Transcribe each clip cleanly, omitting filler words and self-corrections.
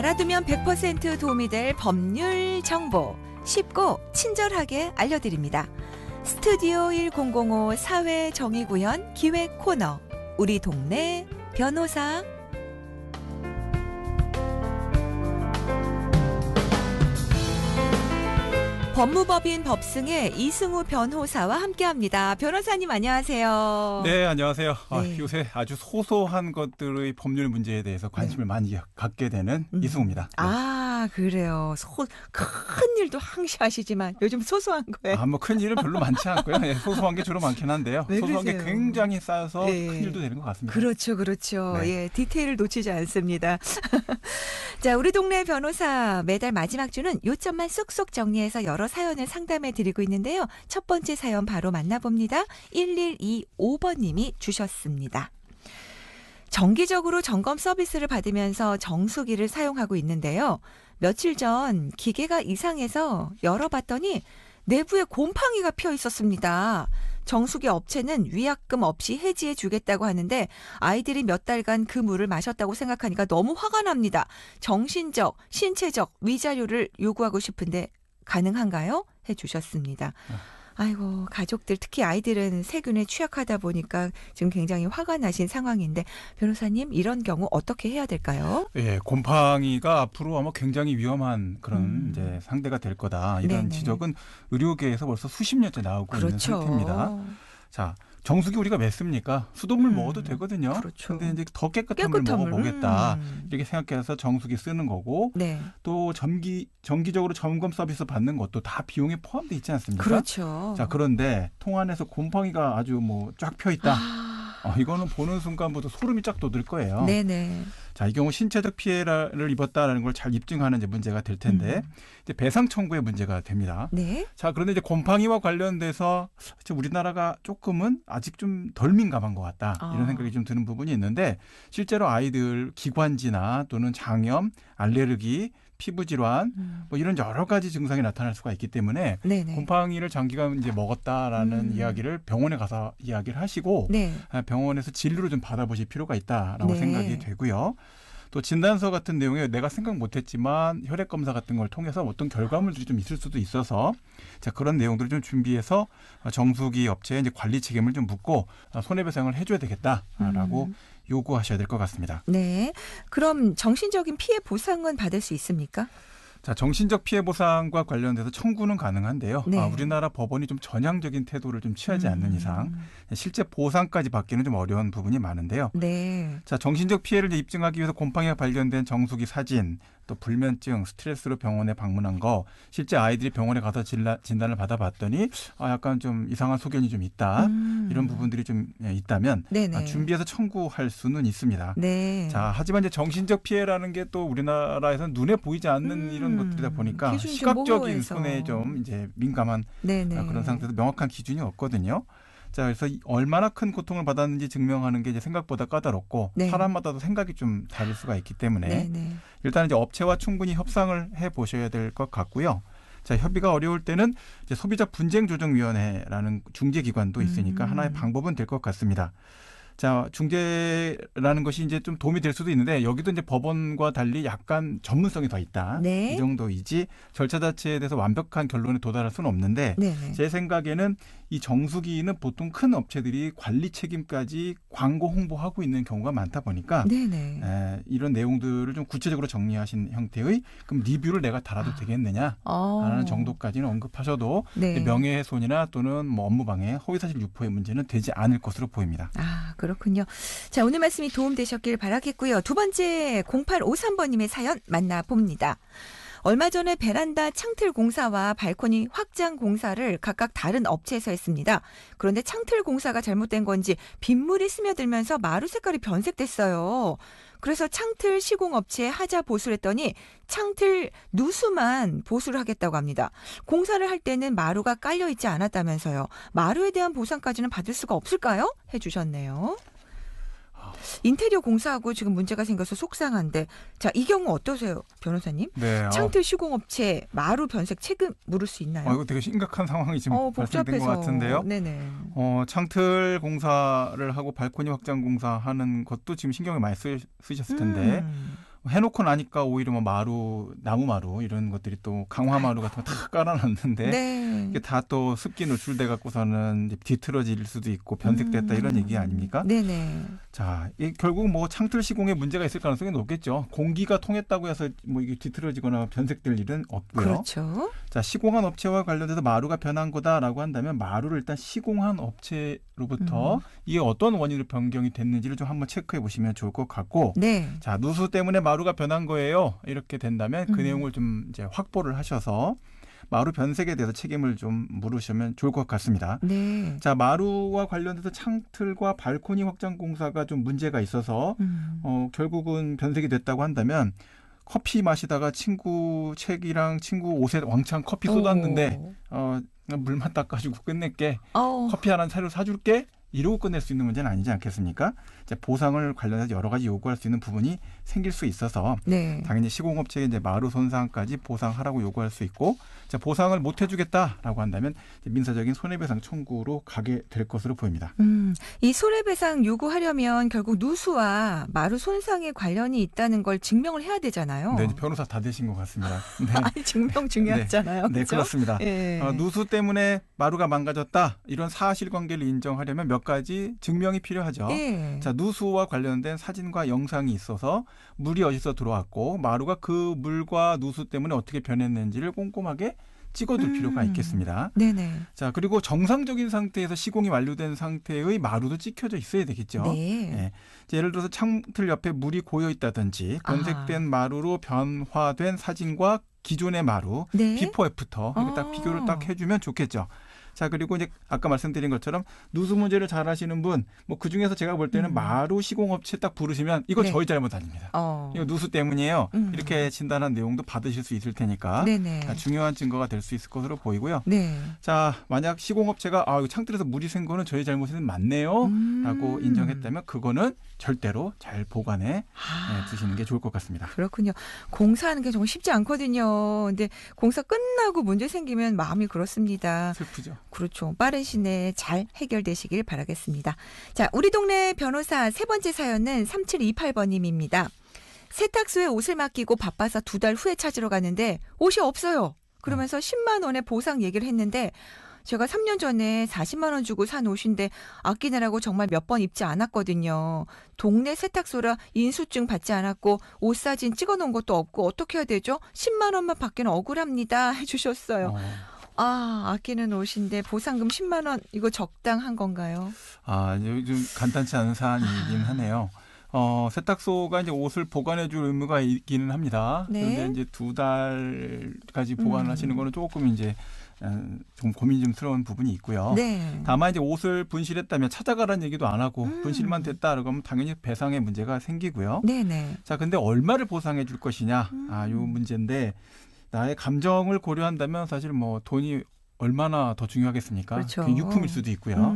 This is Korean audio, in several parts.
알아두면 100% 도움이 될 법률 정보 쉽고 친절하게 알려드립니다. 스튜디오 1005 사회정의구현 기획 코너 우리 동네 변호사. 법무법인 법승의 이승우 변호사와 함께합니다. 변호사님 안녕하세요. 네, 안녕하세요. 네. 요새 아주 소소한 것들의 법률 문제에 대해서 관심을 많이 갖게 되는 이승우입니다. 네. 그래요. 큰 일도 항시 하시지만 요즘 소소한 거예요. 뭐 큰 일은 별로 많지 않고요. 네, 소소한 게 주로 많긴 한데요. 왜 소소한 게 그러세요? 굉장히 쌓여서 네. 큰 일도 되는 것 같습니다. 그렇죠. 네. 예, 디테일을 놓치지 않습니다. 자, 우리 동네 변호사 매달 마지막 주는 요점만 쏙쏙 정리해서 여러 사연을 상담해 드리고 있는데요. 첫 번째 사연 바로 만나봅니다. 1125번님이 주셨습니다. 정기적으로 점검 서비스를 받으면서 정수기를 사용하고 있는데요. 며칠 전 기계가 이상해서 열어봤더니 내부에 곰팡이가 피어 있었습니다. 정수기 업체는 위약금 없이 해지해 주겠다고 하는데 아이들이 몇 달간 그 물을 마셨다고 생각하니까 너무 화가 납니다. 정신적, 신체적 위자료를 요구하고 싶은데 가능한가요? 해주셨습니다. 아이고, 가족들 특히 아이들은 세균에 취약하다 보니까 지금 굉장히 화가 나신 상황인데 변호사님 이런 경우 어떻게 해야 될까요? 예, 곰팡이가 앞으로 아마 굉장히 위험한 그런 이제 상대가 될 거다. 이런 네네. 지적은 의료계에서 벌써 수십 년째 나오고 있는 상태입니다. 자, 정수기 우리가 왜 씁니까? 수돗물 먹어도 되거든요. 그렇죠. 근데 이제 더 깨끗한 물 깨끗한 물. 먹어보겠다. 이렇게 생각해서 정수기 쓰는 거고 네. 또 정기적으로 점검 서비스 받는 것도 다 비용에 포함되어 있지 않습니까? 그렇죠. 자, 그런데 통 안에서 곰팡이가 아주 쫙 펴 있다. 이거는 보는 순간부터 소름이 쫙 돋을 거예요. 네네. 자, 이 경우 신체적 피해를 입었다라는 걸 잘 입증하는 이제 문제가 될 텐데 이제 배상 청구의 문제가 됩니다. 네. 자, 그런데 이제 곰팡이와 관련돼서 우리나라가 조금은 아직 좀 덜 민감한 것 같다. 이런 생각이 좀 드는 부분이 있는데 실제로 아이들 기관지나 또는 장염, 알레르기, 피부 질환 뭐 이런 여러 가지 증상이 나타날 수가 있기 때문에 네네. 곰팡이를 장기간 이제 먹었다라는 이야기를 병원에 가서 이야기를 하시고 네. 병원에서 진료를 좀 받아보실 필요가 있다라고 네. 생각이 되고요. 또 진단서 같은 내용에 내가 생각 못했지만 혈액 검사 같은 걸 통해서 어떤 결과물들이 좀 있을 수도 있어서 자, 그런 내용들을 좀 준비해서 정수기 업체에 이제 관리 책임을 좀 묻고 손해배상을 해줘야 되겠다라고 요구하셔야 될 것 같습니다. 네. 그럼 정신적인 피해 보상은 받을 수 있습니까? 자, 정신적 피해 보상과 관련돼서 청구는 가능한데요. 네. 우리나라 법원이 좀 전향적인 태도를 좀 취하지 않는 이상 실제 보상까지 받기는 좀 어려운 부분이 많은데요. 네. 자, 정신적 피해를 이제 입증하기 위해서 곰팡이가 발견된 정수기 사진, 또 불면증, 스트레스로 병원에 방문한 거, 실제 아이들이 병원에 가서 진단을 받아봤더니 약간 좀 이상한 소견이 좀 있다. 이런 부분들이 좀 있다면 네네. 준비해서 청구할 수는 있습니다. 네. 자, 하지만 이제 정신적 피해라는 게 또 우리나라에서는 눈에 보이지 않는 이런 것들이다 보니까 기준이 좀 시각적인 모호해서. 손해에 좀 이제 민감한 네네. 그런 상태에서 명확한 기준이 없거든요. 자, 그래서 얼마나 큰 고통을 받았는지 증명하는 게 이제 생각보다 까다롭고 네. 사람마다도 생각이 좀 다를 수가 있기 때문에 네네. 일단 이제 업체와 충분히 협상을 해 보셔야 될 것 같고요. 자, 협의가 어려울 때는 이제 소비자 분쟁 조정 위원회라는 중재 기관도 있으니까 하나의 방법은 될 것 같습니다. 자, 중재라는 것이 이제 좀 도움이 될 수도 있는데 여기도 이제 법원과 달리 약간 전문성이 더 있다. 네. 이 정도이지 절차 자체에 대해서 완벽한 결론에 도달할 수는 없는데 네네. 제 생각에는 이 정수기는 보통 큰 업체들이 관리 책임까지 광고 홍보하고 있는 경우가 많다 보니까 네네. 이런 내용들을 좀 구체적으로 정리하신 형태의 그럼 리뷰를 내가 달아도 되겠느냐 라는 정도까지는 언급하셔도 네. 명예훼손이나 또는 뭐 업무방해, 허위사실 유포의 문제는 되지 않을 것으로 보입니다. 그렇군요. 자, 오늘 말씀이 도움되셨길 바라겠고요. 두 번째 0853번님의 사연 만나봅니다. 얼마 전에 베란다 창틀 공사와 발코니 확장 공사를 각각 다른 업체에서 했습니다. 그런데 창틀 공사가 잘못된 건지 빗물이 스며들면서 마루 색깔이 변색됐어요. 그래서 창틀 시공업체에 하자 보수를 했더니 창틀 누수만 보수를 하겠다고 합니다. 공사를 할 때는 마루가 깔려있지 않았다면서요. 마루에 대한 보상까지는 받을 수가 없을까요? 해주셨네요. 인테리어 공사하고 지금 문제가 생겨서 속상한데 자, 이 경우 어떠세요, 변호사님? 네. 창틀 시공업체 마루 변색 책임 물을 수 있나요? 이거 되게 심각한 상황이 지금 발생된 복잡해서. 것 같은데요. 네네. 창틀 공사를 하고 발코니 확장 공사하는 것도 지금 신경을 많이 쓰셨을 텐데 해놓고 나니까 오히려 뭐 마루, 나무 마루 이런 것들이 또 강화 마루 같은 거 다 깔아놨는데 네. 이게 다 또 습기 노출돼 갖고서는 이제 뒤틀어질 수도 있고 변색됐다 이런 얘기 아닙니까? 네네. 자, 결국 뭐 창틀 시공에 문제가 있을 가능성이 높겠죠. 공기가 통했다고 해서 뭐 이게 뒤틀어지거나 변색될 일은 없고요. 그렇죠. 자, 시공한 업체와 관련돼서 마루가 변한 거다라고 한다면 마루를 일단 시공한 업체로부터 이게 어떤 원인으로 변경이 됐는지를 좀 한번 체크해 보시면 좋을 것 같고, 네. 자, 누수 때문에 마루가 변한 거예요. 이렇게 된다면 그 내용을 좀 이제 확보를 하셔서 마루 변색에 대해서 책임을 좀 물으시면 좋을 것 같습니다. 네. 자, 마루와 관련돼서 창틀과 발코니 확장 공사가 좀 문제가 있어서 결국은 변색이 됐다고 한다면 커피 마시다가 친구 책이랑 친구 옷에 왕창 커피 쏟았는데 그냥 물만 닦아주고 끝낼게. 커피 하나 새로 사줄게. 이러고 끝낼 수 있는 문제는 아니지 않겠습니까? 이제 보상을 관련해서 여러 가지 요구할 수 있는 부분이 생길 수 있어서 네. 당연히 시공업체에 이제 마루 손상까지 보상하라고 요구할 수 있고, 자, 보상을 못 해주겠다라고 한다면 이제 민사적인 손해배상 청구로 가게 될 것으로 보입니다. 이 손해배상 요구하려면 결국 누수와 마루 손상에 관련이 있다는 걸 증명을 해야 되잖아요. 네, 이제 변호사 다 되신 것 같습니다. 네, 아니, 증명 중요하잖아요. 네, 그렇죠? 그렇습니다. 예. 누수 때문에 마루가 망가졌다 이런 사실관계를 인정하려면 몇 가지 증명이 필요하죠. 예. 자, 누수와 관련된 사진과 영상이 있어서 물이 어디서 들어왔고 마루가 그 물과 누수 때문에 어떻게 변했는지를 꼼꼼하게 찍어둘 필요가 있겠습니다. 네네. 자, 그리고 정상적인 상태에서 시공이 완료된 상태의 마루도 찍혀져 있어야 되겠죠. 네. 예. 자, 예를 들어서 창틀 옆에 물이 고여 있다든지 변색된 마루로 변화된 사진과 기존의 마루, 네. 비포 애프터 이렇게 딱 비교를 딱 해주면 좋겠죠. 자, 그리고 이제 아까 말씀드린 것처럼 누수 문제를 잘 하시는 분, 뭐 그 중에서 제가 볼 때는 마루 시공업체 딱 부르시면 이거 네. 저희 잘못 아닙니다. 이거 누수 때문이에요. 이렇게 진단한 내용도 받으실 수 있을 테니까 네네. 중요한 증거가 될 수 있을 것으로 보이고요. 네. 자, 만약 시공업체가 이거 창틀에서 물이 샌 거는 저희 잘못은 맞네요 라고 인정했다면 그거는 절대로 잘 보관해 두시는 게 좋을 것 같습니다. 그렇군요. 공사하는 게 정말 쉽지 않거든요. 근데 공사 끝나고 문제 생기면 마음이 그렇습니다. 슬프죠. 그렇죠. 빠른 시내에 잘 해결되시길 바라겠습니다. 자, 우리 동네 변호사 세 번째 사연은 3728번님입니다. 세탁소에 옷을 맡기고 바빠서 2달 후에 찾으러 갔는데 옷이 없어요. 그러면서 10만 원의 보상 얘기를 했는데 제가 3년 전에 40만 원 주고 산 옷인데 아끼느라고 정말 몇 번 입지 않았거든요. 동네 세탁소라 인수증 받지 않았고 옷 사진 찍어놓은 것도 없고 어떻게 해야 되죠? 10만 원만 받기는 억울합니다 해주셨어요. 아끼는 옷인데 보상금 10만 원 이거 적당한 건가요? 요즘 간단치 않은 사안이긴 하네요. 세탁소가 이제 옷을 보관해 줄 의무가 있기는 합니다. 네. 그런데 이제 2달까지 보관을 하시는 거는 조금 이제 좀 고민스러운 부분이 있고요. 네. 다만 이제 옷을 분실했다면 찾아가라는 얘기도 안 하고 분실만 됐다 그러면 당연히 배상의 문제가 생기고요. 네네. 자, 근데 얼마를 보상해 줄 것이냐, 요 문제인데 나의 감정을 고려한다면 사실 뭐 돈이 얼마나 더 중요하겠습니까? 그렇죠. 그게 유품일 수도 있고요.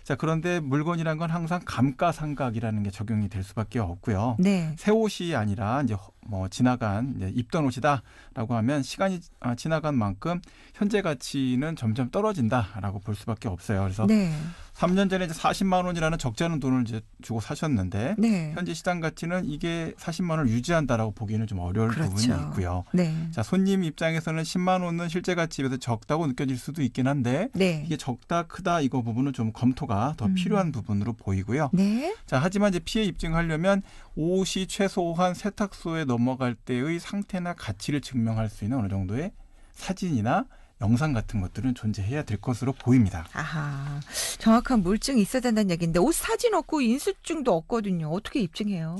자, 그런데 물건이란 건 항상 감가상각이라는 게 적용이 될 수밖에 없고요. 네. 새 옷이 아니라 이제 뭐 지나간 이제 입던 옷이다라고 하면 시간이 지나간 만큼 현재 가치는 점점 떨어진다라고 볼 수밖에 없어요. 그래서 네. 3년 전에 이제 40만 원이라는 적지 않은 돈을 이제 주고 사셨는데 네. 현재 시장 가치는 이게 40만 원을 유지한다라고 보기는 좀 어려울 그렇죠. 부분이 있고요. 네. 자, 손님 입장에서는 10만 원은 실제 가치에 비해서 적다고 느껴질 수도 있긴 한데 네. 이게 적다 크다 이거 부분은 좀 검토가 더 필요한 부분으로 보이고요. 네. 자, 하지만 이제 피해 입증하려면 옷이 최소한 세탁소에 넘어갈 때의 상태나 가치를 증명할 수 있는 어느 정도의 사진이나 영상 같은 것들은 존재해야 될 것으로 보입니다. 아하, 정확한 물증이 있어야 된다는 얘기인데 옷 사진 없고 인수증도 없거든요. 어떻게 입증해요?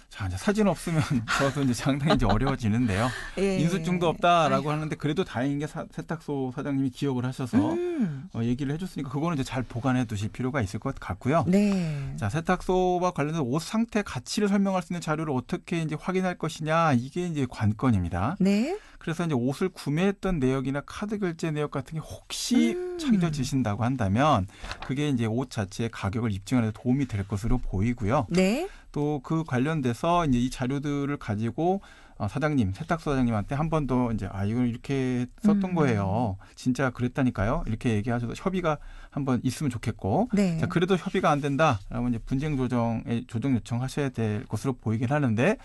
자, 이제 사진 없으면 저도 이제 상당히 이제 어려워지는데요. 예. 인수증도 없다라고 하는데 그래도 다행인 게 세탁소 사장님이 기억을 하셔서 얘기를 해줬으니까 그거는 이제 잘 보관해 두실 필요가 있을 것 같고요. 네. 자, 세탁소와 관련해서 옷 상태 가치를 설명할 수 있는 자료를 어떻게 이제 확인할 것이냐 이게 이제 관건입니다. 네. 그래서 이제 옷을 구매했던 내역이나 카드 결제 내역 같은 게 혹시 찾아지신다고 한다면 그게 이제 옷 자체의 가격을 입증하는 데 도움이 될 것으로 보이고요. 네. 또 그 관련돼서 이제 이 자료들을 가지고 사장님, 세탁소 사장님한테 한 번 더 이제 이걸 이렇게 썼던 거예요. 진짜 그랬다니까요. 이렇게 얘기하셔서 협의가 한번 있으면 좋겠고, 네. 자, 그래도 협의가 안 된다라면 이제 분쟁 조정에 조정 요청하셔야 될 것으로 보이긴 하는데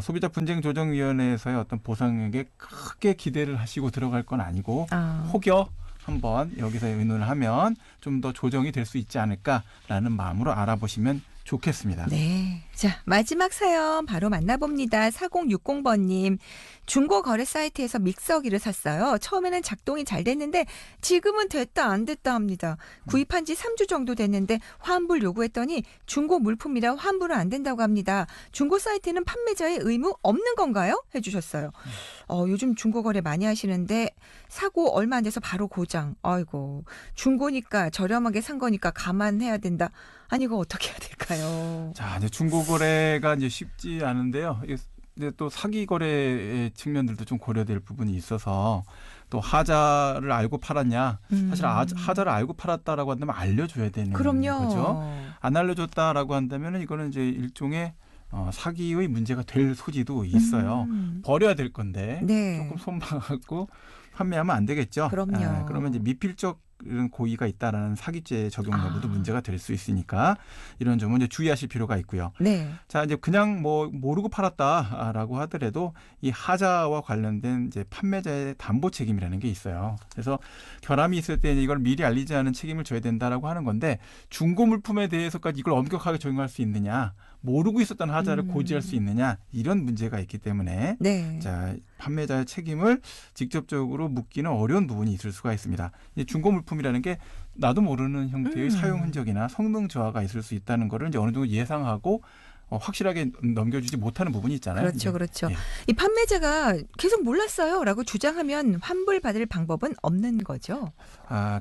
소비자 분쟁 조정위원회에서의 어떤 보상액에 크게 기대를 하시고 들어갈 건 아니고 혹여 한번 여기서 의논을 하면 좀 더 조정이 될 수 있지 않을까라는 마음으로 알아보시면 좋겠습니다. 네. 자, 마지막 사연 바로 만나봅니다. 4060번님. 중고 거래 사이트에서 믹서기를 샀어요. 처음에는 작동이 잘 됐는데 지금은 됐다 안 됐다 합니다. 구입한 지 3주 정도 됐는데 환불 요구했더니 중고 물품이라 환불은 안 된다고 합니다. 중고 사이트는 판매자의 의무 없는 건가요? 해주셨어요. 요즘 중고 거래 많이 하시는데 사고 얼마 안 돼서 바로 고장. 아이고, 중고니까 저렴하게 산 거니까 감안해야 된다. 아니 이거 어떻게 해야 될까요? 자, 이제 중고 거래가 이제 쉽지 않은데요. 근데 또 사기 거래의 측면들도 좀 고려될 부분이 있어서 또 하자를 알고 팔았냐? 사실 하자를 알고 팔았다라고 한다면 알려줘야 되는 그럼요. 거죠. 안 알려줬다라고 한다면 이거는 이제 일종의 사기의 문제가 될 소지도 있어요. 버려야 될 건데 네. 조금 손봐갖고 판매하면 안 되겠죠. 그럼요. 그러면 이제 미필적 이런 고의가 있다라는 사기죄 적용 여부도 문제가 될 수 있으니까 이런 점은 이제 주의하실 필요가 있고요. 네. 자, 이제 그냥 뭐 모르고 팔았다라고 하더라도 이 하자와 관련된 이제 판매자의 담보 책임이라는 게 있어요. 그래서 결함이 있을 때 이걸 미리 알리지 않은 책임을 져야 된다라고 하는 건데 중고 물품에 대해서까지 이걸 엄격하게 적용할 수 있느냐, 모르고 있었던 하자를 고지할 수 있느냐 이런 문제가 있기 때문에 네. 자, 판매자의 책임을 직접적으로 묻기는 어려운 부분이 있을 수가 있습니다. 중고 물품이라는 게 나도 모르는 형태의 사용 흔적이나 성능 저하가 있을 수 있다는 거를 이제 어느 정도 예상하고 확실하게 넘겨주지 못하는 부분이 있잖아요. 그렇죠, 그렇죠. 예. 이 판매자가 계속 몰랐어요라고 주장하면 환불받을 방법은 없는 거죠.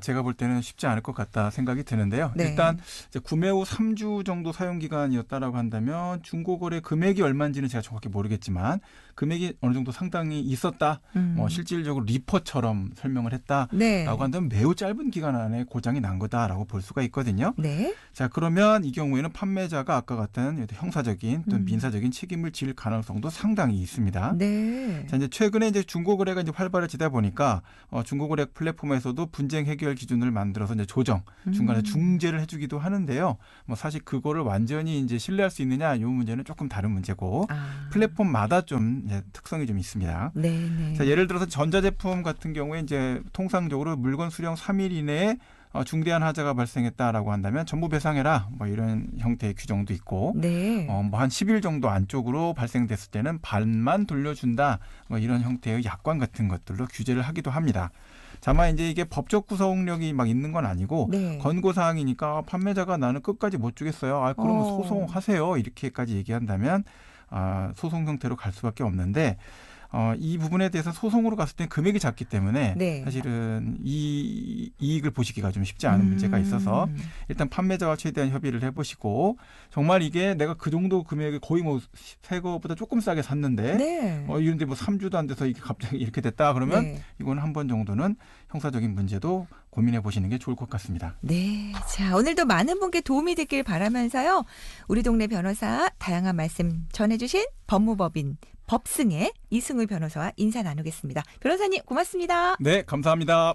제가 볼 때는 쉽지 않을 것 같다 생각이 드는데요. 네. 일단 이제 구매 후 3주 정도 사용 기간이었다라고 한다면 중고 거래 금액이 얼마인지는 제가 정확히 모르겠지만 금액이 어느 정도 상당히 있었다. 실질적으로 리퍼처럼 설명을 했다라고 네. 한다면 매우 짧은 기간 안에 고장이 난 거다라고 볼 수가 있거든요. 네. 자, 그러면 이 경우에는 판매자가 아까 같은 형사적인 또는 민사적인 책임을 질 가능성도 상당히 있습니다. 네. 자, 이제 최근에 이제 중고 거래가 이제 활발해지다 보니까 중고 거래 플랫폼에서도 분쟁 해결 기준을 만들어서 이제 조정, 중간에 중재를 해주기도 하는데요. 뭐 사실 그거를 완전히 이제 신뢰할 수 있느냐 이 문제는 조금 다른 문제고 플랫폼마다 좀 이제 특성이 좀 있습니다. 네. 네. 자, 예를 들어서 전자제품 같은 경우에 이제 통상적으로 물건 수령 3일 이내에 중대한 하자가 발생했다라고 한다면 전부 배상해라 뭐 이런 형태의 규정도 있고 네. 뭐 한 10일 정도 안쪽으로 발생됐을 때는 반만 돌려준다 뭐 이런 형태의 약관 같은 것들로 규제를 하기도 합니다. 다만 이제 이게 법적 구속력이 막 있는 건 아니고 네. 권고 사항이니까 판매자가 나는 끝까지 못 주겠어요. 그러면 소송하세요 이렇게까지 얘기한다면 소송 형태로 갈 수밖에 없는데 이 부분에 대해서 소송으로 갔을 때 금액이 작기 때문에 네. 사실은 이 이익을 보시기가 좀 쉽지 않은 문제가 있어서 일단 판매자와 최대한 협의를 해보시고 정말 이게 내가 그 정도 금액을 거의 뭐 새 거보다 조금 싸게 샀는데 네. 이런데 뭐 3주도 안 돼서 이게 갑자기 이렇게 됐다 그러면 네. 이건 한 번 정도는 형사적인 문제도 고민해 보시는 게 좋을 것 같습니다. 네. 자, 오늘도 많은 분께 도움이 됐길 바라면서요. 우리 동네 변호사 다양한 말씀 전해주신 법무법인 법승의 이승우 변호사와 인사 나누겠습니다. 변호사님 고맙습니다. 네, 감사합니다.